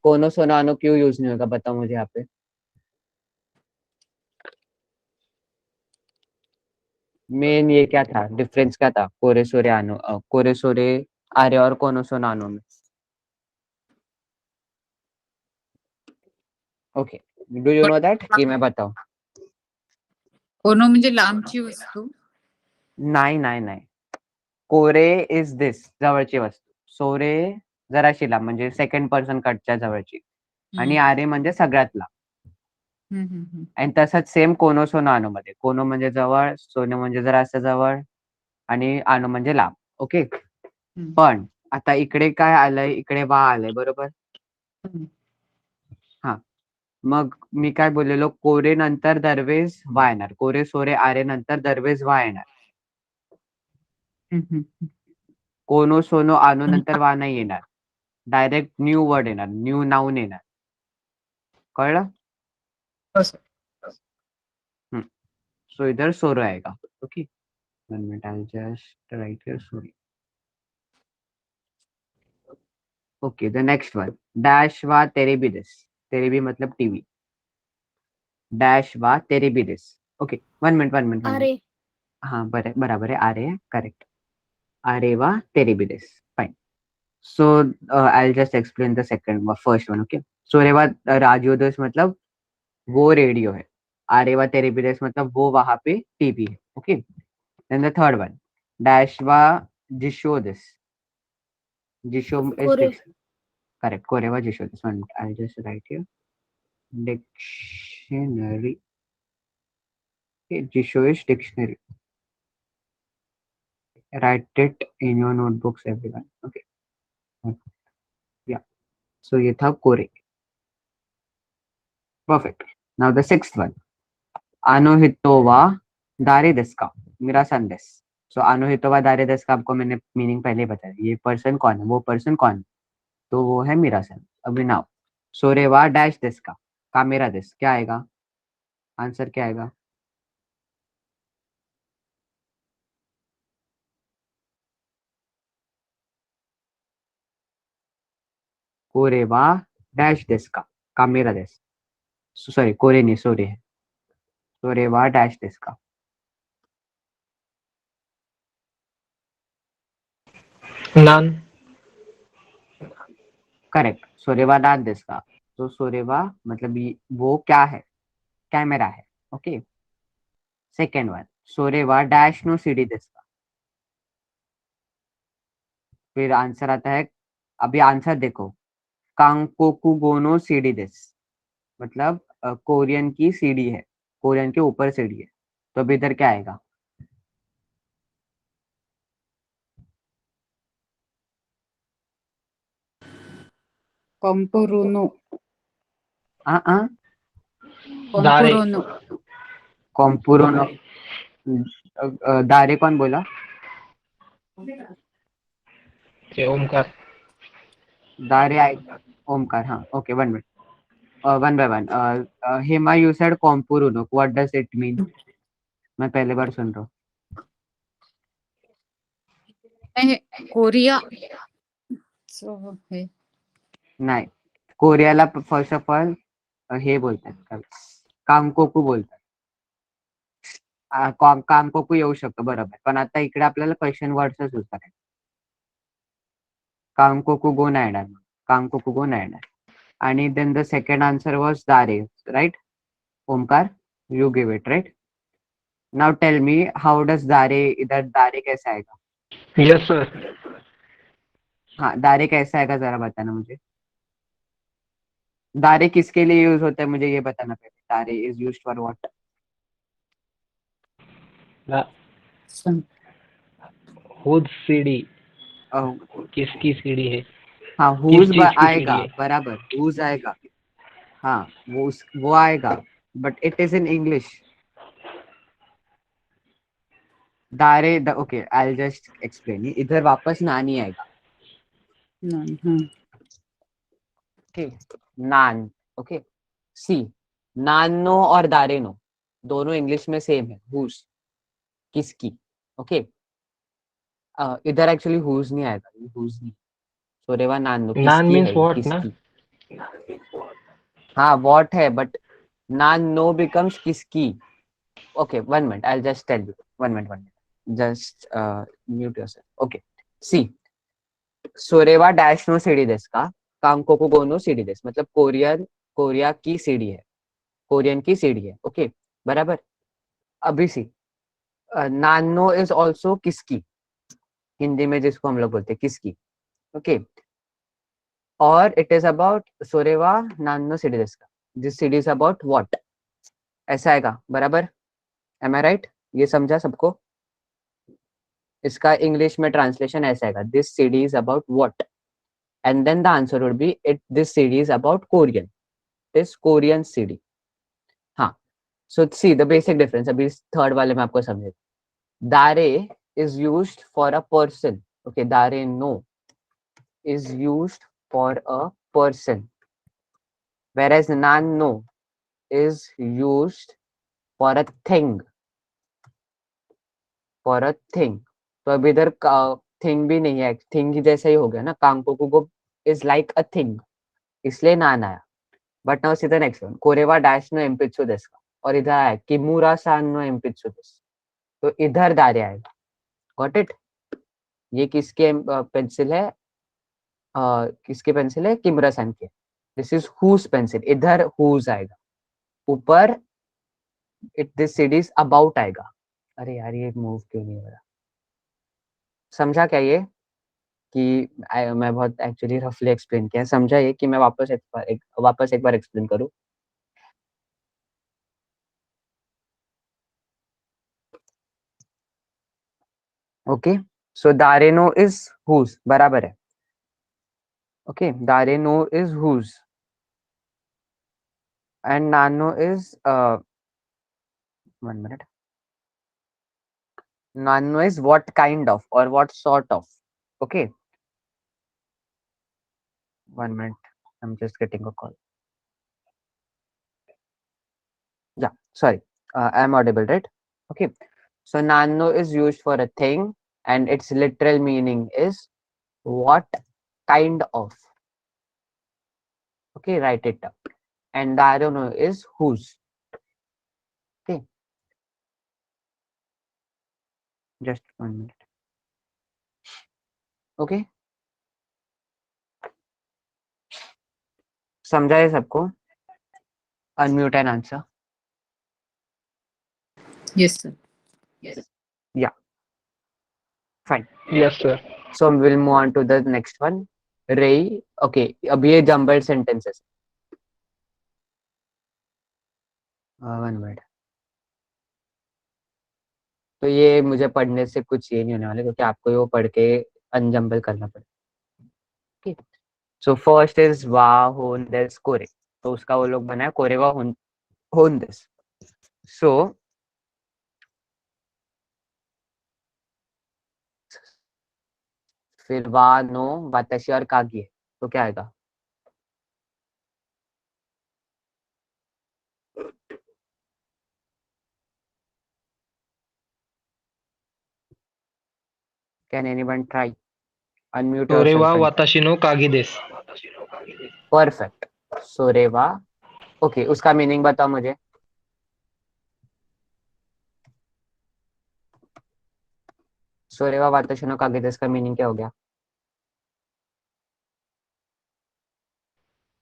कोनो सोनानो क्यों यूज नहीं होगा, बताओ मुझे यहाँ पे। मेन ये क्या था, डिफरेंस क्या था कोरे सोरे आनो, कोरे सोरे आरे और कोनो सोनानो में? Okay, do you know that कि मैं बताऊं? कोनो म्हणजे लांबची वस्तू. नाही नाही नाही, कोरे इज दिस, जवळची वस्तू. सोरे जराशी लांब, म्हणजे सेकंड पर्सन कटच्या जवळची. आणि आरे म्हणजे सगळ्यात लांब. आणि तसंच सेम कोनो सोनो आनो मध्ये, कोनो म्हणजे जवळ, सोनो म्हणजे जरा असं जवळ, आणि आनो म्हणजे लांब. ओके, पण आता इकडे काय आलंय, इकडे वा आलंय, बरोबर. हा, मग मी काय बोललेलो, कोरे नंतर दरवेज वा येणार, कोरे सोरे आरे नंतर दरवेज वा येणार. कोनो सोनो आनो नंतर वा नाही येणार, डायरेक्ट न्यू वर्ड येणार, न्यू नाउन येणार. कळलं? सो इधर सोरो आएगा. Okay, 1 minute, I'll just write here sorry. Okay, the next one, dash वा तेरे भी दिस. तेरे भी मतलब टीवी. डैश वा तेरे भी this. Okay, 1 minute, 1 minute, 1 minute. Are. हाँ, बराबर है, आ रहे हैं, करेक्ट. आरे वा तेरे भी this, fine. So I'll just explain the first one. Okay, so रे वा राजियोदस मतलब वो रेडियो है. आरे वा तेरे भी दिस मतलब वो वहां पे टीवी है. Okay, then the third one, dash वा जिशो दिस. जिशो is Kore. correct. कोरे वा जिशो दिस. 1 minute, I'll just write here dictionary. Okay, जिशो is dictionary. Write it in your notebooks, everyone. Okay, yeah, so ये था कोरे. Perfect. Now the sixth one, अनोहितोवा दारे देस का मेरा संदेश. सो अनोहितोवा दारे देस का आपको मैंने मीनिंग पहले ही बताया. ये पर्सन कौन है, वो पर्सन कौन है, तो वो है मेरा सन. अभी नाउ, सोरेवा डैश देस का मेरा देश क्या आएगा, आंसर क्या आएगा? कोरेवा डैश देस का मेरा देश. सॉरी, कोरे नहीं, सोरे है. सोरेवा डैश देस का. नान. करेक्ट, सोरेवा डाल देस का. तो सोरेवा मतलब वो क्या है, कैमरा है. ओके, सेकेंड वन, सोरेवा डैश नो सीडी देस का. फिर आंसर आता है, अभी आंसर देखो, कांगकोकू गोनो सीडी देस मतलब कोरियन की सीडी है, कोरियन के ऊपर सीडी है. तो अभी इधर क्या आएगा? कॉम्पोरोनो. दारे. कॉम्पोरोनो. कॉम्पुरोनो. दारे कौन बोला? ते ओमकार. दारे आएगा, ओमकार. हाँ, okay, 1 minute, 1 by 1. Hema, you said कॉम्पुरोनो, व्हाट डज इट मीन? मैं पहली बार सुन रहा हूँ. कोरिया. So, हे नाही, कोरियाला फर्स्ट ऑफ ऑल हे बोलतात, कांगकोकू बोलतात. कांगकोकू येऊ शकतो, बरोबर, पण आता इकडे आपल्याला क्वेश्चन वर्ड्सच यूज करायचे. कांगकोकू गो नाही येणार, कांगकोकू गो नाही येणार. आणि then the second answer was दारे, right? Omkar, you give it, right? Now tell me, how does दारे, इधर दारे कैसे आएगा? Yes sir. हाँ, दारे कैसे आएगा, जरा बताना मुझे. दारे किसके लिए यूज होता है, मुझे ये बताना पहले. दारे is used for what? Whose CD. किसकी सीडी है? हाँ, किस हुज चीज की सीडी आएगा, है? बराबर, हुज आएगा. हाँ, वो आएगा, but it is in English. दारे, ओके, आई जस्ट एक्सप्लेन. इधर वापस नानी आएगा. ठीक, नान. ओके, सी, नानो और दारेनो दोनों इंग्लिश में सेम है. हुज, किसकी. ओके, इधर एक्चुअली हुज नहीं आएगा, हुज नहीं. सोरेवा नान नो नान किसकी मीन्स है ये, व्हाट ना? किसकी? हाँ वॉट है बट नान नो बिकम्स किसकी. Okay, 1 minute. I'll just tell you. 1 minute, 1 minute. Just mute yourself. Okay. See, सोरेवा डैश नो सीडी देस का कांकोकु गो नो सीडी देस मतलब कोरिया की सीडी है. कोरियन की सीडी है. ओके बराबर. अभी सी नानो इज ऑल्सो किसकी. हिंदी में जिसको हम लोग बोलते हैं किसकी. ओके. और इट इज अबाउट सोरेवा नानो सीडी देस का. This CD is about what. ऐसा आएगा बराबर. M I right. ये समझा सबको. इसका इंग्लिश में ट्रांसलेशन ऐसा आएगा. This CD is about what. And then the answer would be it. This CD is about Korean. This Korean CD. हाँ. So see the basic difference. अभी थर्ड वाले में आपको समझे. Dare is used for a person. Okay. Dare no is used for a person. Whereas nan no is used for a thing. For a thing. तो अब इधर thing भी नहीं है. थिंग ही जैसा ही हो गया ना. कांगकोकुगो is like a thing. इसलिए नान आया. But now see the next one. कोरेवा डैश नो एम्पित्सु देस का. और इधर आया किमुरा सान नो एम्पित्सु देस. तो इधर दारे आएगा. Got it. ये किसके पेंसिल है. किसकी पेंसिल है. किमुरा सान की. This is whose pencil. इधर हुज आएगा. ऊपर इट दिस सीरीज अबाउट आएगा. अरे यार ये मूव क्यों नहीं हो रहा. समझा क्या ये कि मैं बहुत एक्चुअली रफली एक्सप्लेन किया. समझा ये कि मैं वापस एक बार एक्सप्लेन करूं. ओके. सो दारेनो इज हुज बराबर है. ओके. दारेनो is whose and nano is 1 minute. Nano is what kind of or what sort of. Okay. 1 minute. I'm just getting a call. Yeah. Sorry. I'm audible, right? Okay. So nano is used for a thing and its literal meaning is what kind of. Okay. Write it up. And dareno is whose. Okay. Just 1 minute. Okay. समझा है सबको. Unmute and answer. Yes, sir. Yeah. Fine. Yes, sir. So we'll move on to the next one. Ray. Okay. अब ये jumbled sentences. 1 minute. तो ये मुझे पढ़ने से कुछ ये नहीं होने वाला क्योंकि आपको वो पढ़ के अनजम्बल करना पड़ेगा. ठीक. सो फर्स्ट इज वाह होन दिस कोरे. तो उसका वो लोग बनाया कोरेवा होन दिस. सो फिर वा नो वाताशी और कागी है. तो क्या आएगा. Can anyone try. अनम्यूट सोरेवा योरसेल्फ. वाताशी नो कागी देस. परफेक्ट. सोरेवा. ओके. उसका मीनिंग बताओ मुझे. सोरेवा वाताशी नो कागी देस का मीनिंग क्या हो गया.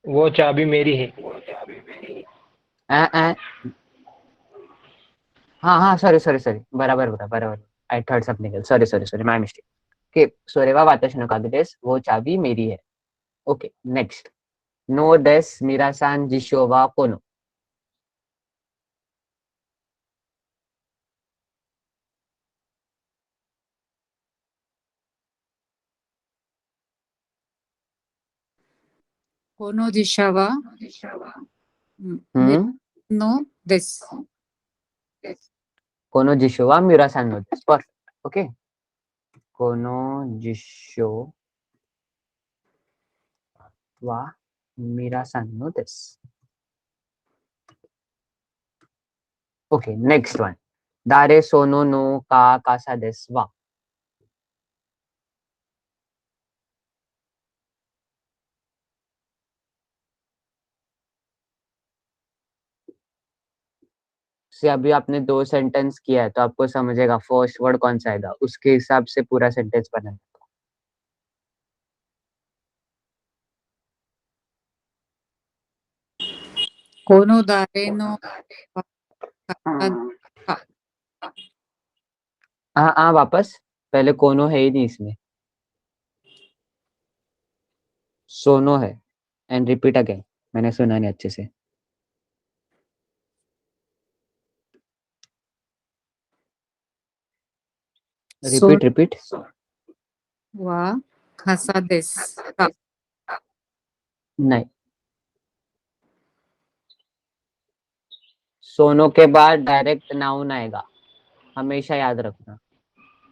वो चाबी मेरी है. हाँ हाँ सॉरी बराबर. आई थर्ड something else. Sorry my mistake. Okay. सोरेवा वाताशी नो कागी देस. वो चाबी मेरी है. ओके. नेक्स्ट. नो देस मिरासान जिशोवा कोनो. Kono disha wa no desu. कोनो जिशोवा मिरासान नो देस. परफेक्ट. ओके. कोनो जिशो वा मिरासान नो देस. ओके. Next one. दारे सोनो नो का कासा देस वा. से अभी आपने 2 सेंटेंस किया है तो आपको समझेगा फर्स्ट वर्ड कौन सा आएगा, उसके हिसाब से पूरा सेंटेंस बनाना। कोनो दारे नो हाँ, वापस। पहले कोनो है ही नहीं इसमें। सोनो है। And repeat again. मैंने सुना नहीं अच्छे से। सोन रिपीट। वा खासा देस का नहीं, सोनो के बाद डायरेक्ट नाउन आएगा, हमेशा याद रखना।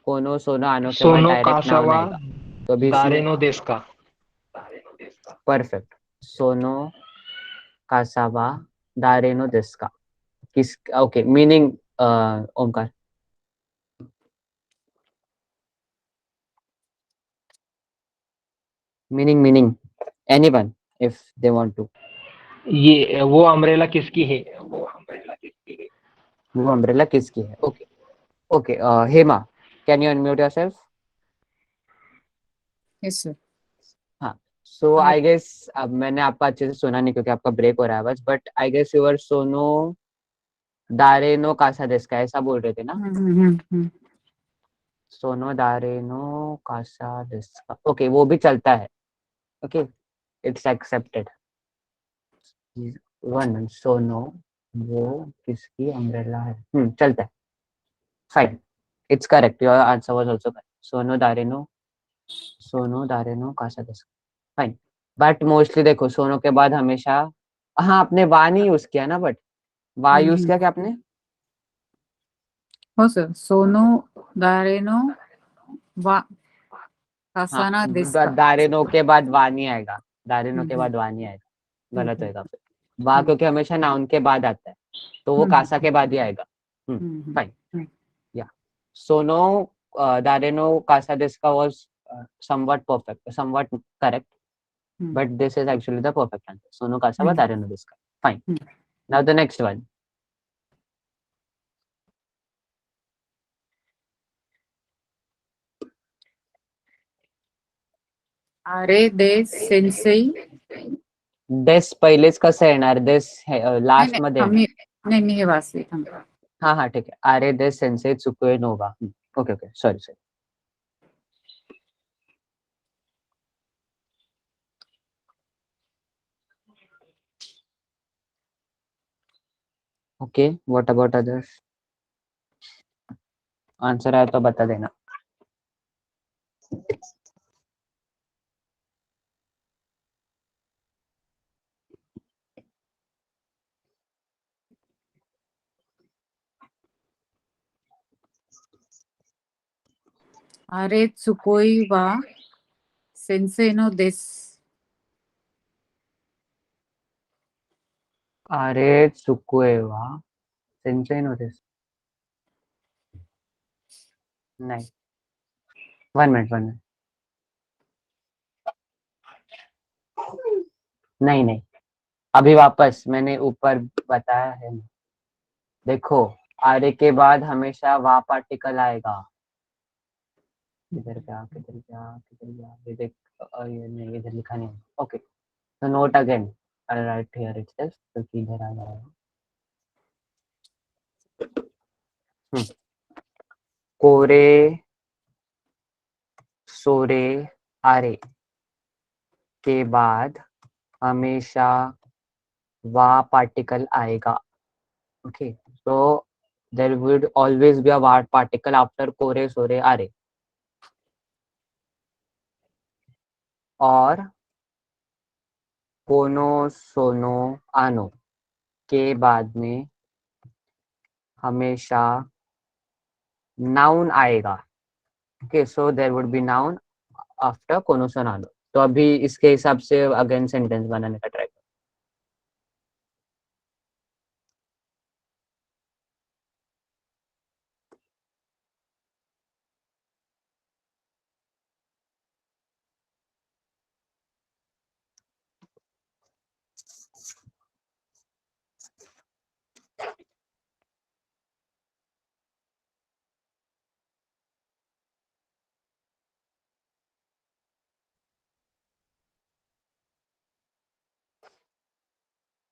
कोनो सोनो आनो के बाद सोनो डायरेक्ट नाउन कासावा आएगा। तो अभी दारे इसमें नो देश का। परफेक्ट। सोनो कासावा दारेनो देस्का। किस okay meaning Omkar. Meaning anyone if they want to. ये वो अम्ब्रेला किसकी है? वो अम्ब्रेला किसकी है? Okay okay. Hema, can you unmute yourself? Yes sir. हाँ। सो आई गेस अब मैंने आपका अच्छे से सुना नहीं क्योंकि आपका ब्रेक हो रहा है बस, बट आई गेस यूर सोनो दारेनो कासा देस्का ऐसा बोल रहे थे ना? सोनो दारेनो कासा देस्का, ओके वो भी चलता है। Okay, it's accepted. वन सोनो वो किसकी अम्ब्रेला है, चलता है। Fine, it's correct, your answer was also correct. सोनो दारेनो कासा देस्का। फाइन। बट मोस्टली देखो सोनो के बाद हमेशा, हाँ आपने वा नहीं यूज किया ना, बट वा यूज किया क्या आपने? हो सर। सोनो दारे नो वा हाँ, कासाना देस का दारेनो के बाद वा नहीं आएगा। दारेनो के बाद वा नहीं आएगा, गलत होएगा फिर। वा क्योंकि हमेशा नाउन के बाद आता है, तो वो कासा के बाद ही आएगा। फाइन। या सोनो दारेनो कासा देस्का was somewhat perfect, somewhat correct, but this is actually the perfect answer. Sono Kasaba Dareno Deska. Fine. Now the next one. अरे देस सेन्सेई Des पहिलेच कसं येणार? Des नाही लास्ट नाही मध्ये येणार. आम्ही नाही मी हे वाचले थांब. हाँ ठीक है. अरे des sensei tsukue nova. Okay sorry. Okay, what about others? Answer आया तो बता देना. अरे चुकोई वा सेन्सेई नो देस. अरे tsukue wa sensei no desu. नहीं, 1 मिनट. नहीं, अभी वापस मैंने ऊपर बताया है. देखो, आरे के बाद हमेशा वा पार्टिकल आएगा. किधर गया ये देख. ये नहीं, इधर लिखा नहीं. ओके, तो note again. Right here itself, क्योंकि इधर आ जाएगा. कोरे सोरे आरे के बाद हमेशा वा पार्टिकल आएगा. Okay, so there would always be a va particle after कोरे सोरे आरे. और कोनो सोनो आनो के बाद में हमेशा नाउन आएगा. Okay, so there would be noun after कोनो सोनो आनो. तो अभी इसके हिसाब से अगेन सेंटेंस बनाने का try.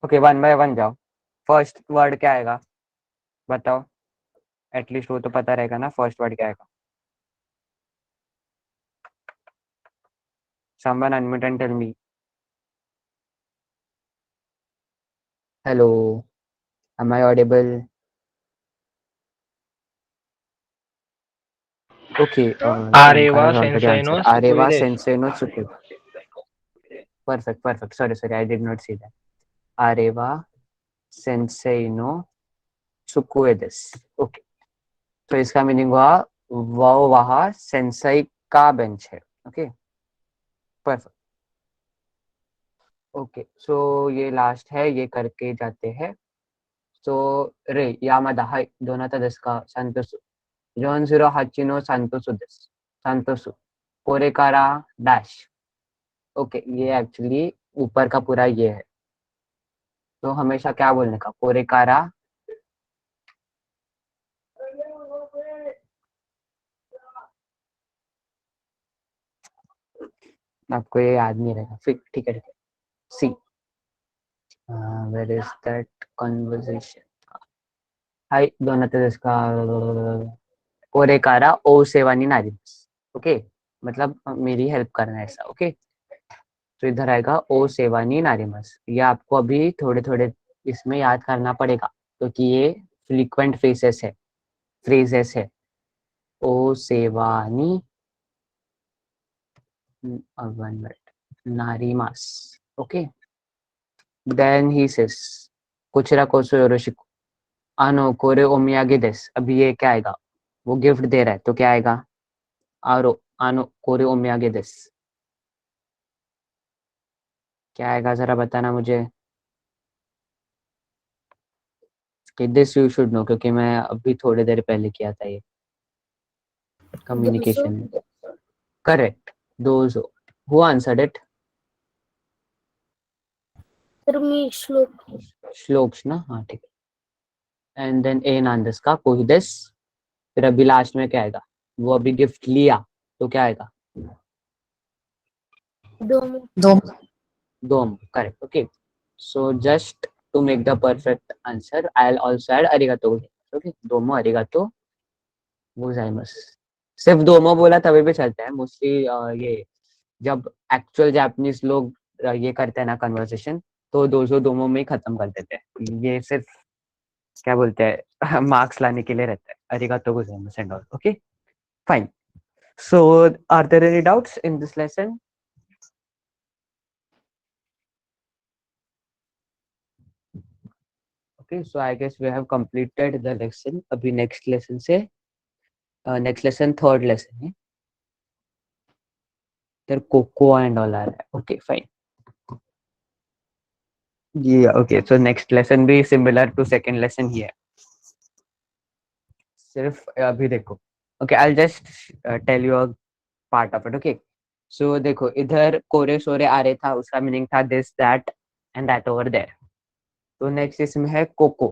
Okay, one by one जाओ। फर्स्ट वर्ड क्या आएगा बताओ, एटलीस्ट वो तो पता रहेगा ना फर्स्ट वर्ड क्या आएगा। Someone unmute and tell me. Hello, am I audible? Okay, Areva Omkar has already sensei no answered. Areva Sukuides. sensei no Tsuku. Perfect. Sorry, I did not see that. Areva sensei no Tsukuedes. Okay, तो इसका meaning हुआ वो वहाँ sensei का bench है। Okay, perfect. Okay, so ये last है, ये करके जाते हैं। सो रे यामादा, हाय दोनाता देsu का? संतोषु। जॉनजिरो हाचिनो संतोषु देsu। संतोषु कोरे कारा डैश। ओके, ये एक्चुअली ऊपर का पूरा ये है, तो हमेशा क्या बोलने का? कोरे कारा आपको ये याद नहीं रहेगा, फिर ठीक है। सी, वेयर इज दैट कन्वर्सेशन? हाय दोनाता देsu का? कोरे कारा ओ सेवा नी नारिमास। ओके, मतलब मेरी हेल्प करना है ऐसा। ओके, तो इधर आएगा ओ सेवानी नारिमस। ये आपको अभी थोड़े थोड़े इसमें याद करना पड़ेगा, क्योंकि ये फ्रीक्वेंट फ्रेजेस है। ओ सेवानी वन मिनट नारिमास। ओके, देन ही सेस कुचरा कोसो योरोशिकु आनो कोरे ओमियागे देस। अभी ये क्या आएगा? वो गिफ्ट दे रहा है, तो क्या आएगा? आरो आनो कोरे ओमियागे देस। क्या आएगा जरा बताना मुझे। दिस यू शुड नो, क्योंकि मैं अभी थोड़ी देर पहले किया था ये कम्युनिकेशन में। Correct, दोजो। Who answered it? Termi Shlok. Shlokas ना, हाँ ठीक है। एंड देन ए नांदस का कोई दिस। फिर अभी लास्ट में क्या आएगा? वो अभी गिफ्ट लिया, तो क्या आएगा? Domo. दो दोम, correct. Okay, so just to make the perfect answer I will also add अरिगातो गोजाइमास। ओके, दोमो अरिगातो गोजाइमास। सिर्फ दोमो बोला तभी भी चलता है मोस्टली। ये जब एक्चुअल जापानीज लोग ये करते हैं ना कन्वर्सेशन, तो दोजो दोमो में ही खत्म कर देते हैं। ये सिर्फ क्या बोलते हैं मार्क्स लाने के लिए रहता है। अरिगातो गोजाइमास and all. Okay, fine. So are there any doubts in this lesson? Okay, so I guess we have completed the lesson. अभी नेक्स्ट लेसन से नेक्स्ट लेसन थर्ड लेसन है, देयर कोको and all are. Okay, fine. Yeah, okay, so next lesson भी similar to second lesson ही है, सिर्फ अभी देखो। Okay, I just tell you a part of it. Okay, so देखो इधर कोरे सोरे आ रहे था, उसका मीनिंग था this that and that over there. तो नेक्स्ट इसमें है कोको।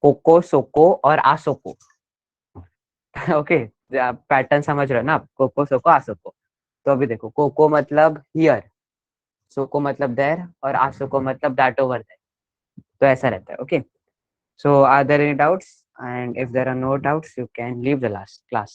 कोको सोको और आसोको। ओके, पैटर्न समझ रहे हो ना आप? कोको सोको आसोको। तो अभी देखो, कोको मतलब हियर, सोको मतलब देयर, और आसोको मतलब दैट ओवर देयर। तो ऐसा रहता है। Okay, so are there any doubts? And if there are no doubts, you can leave the last class.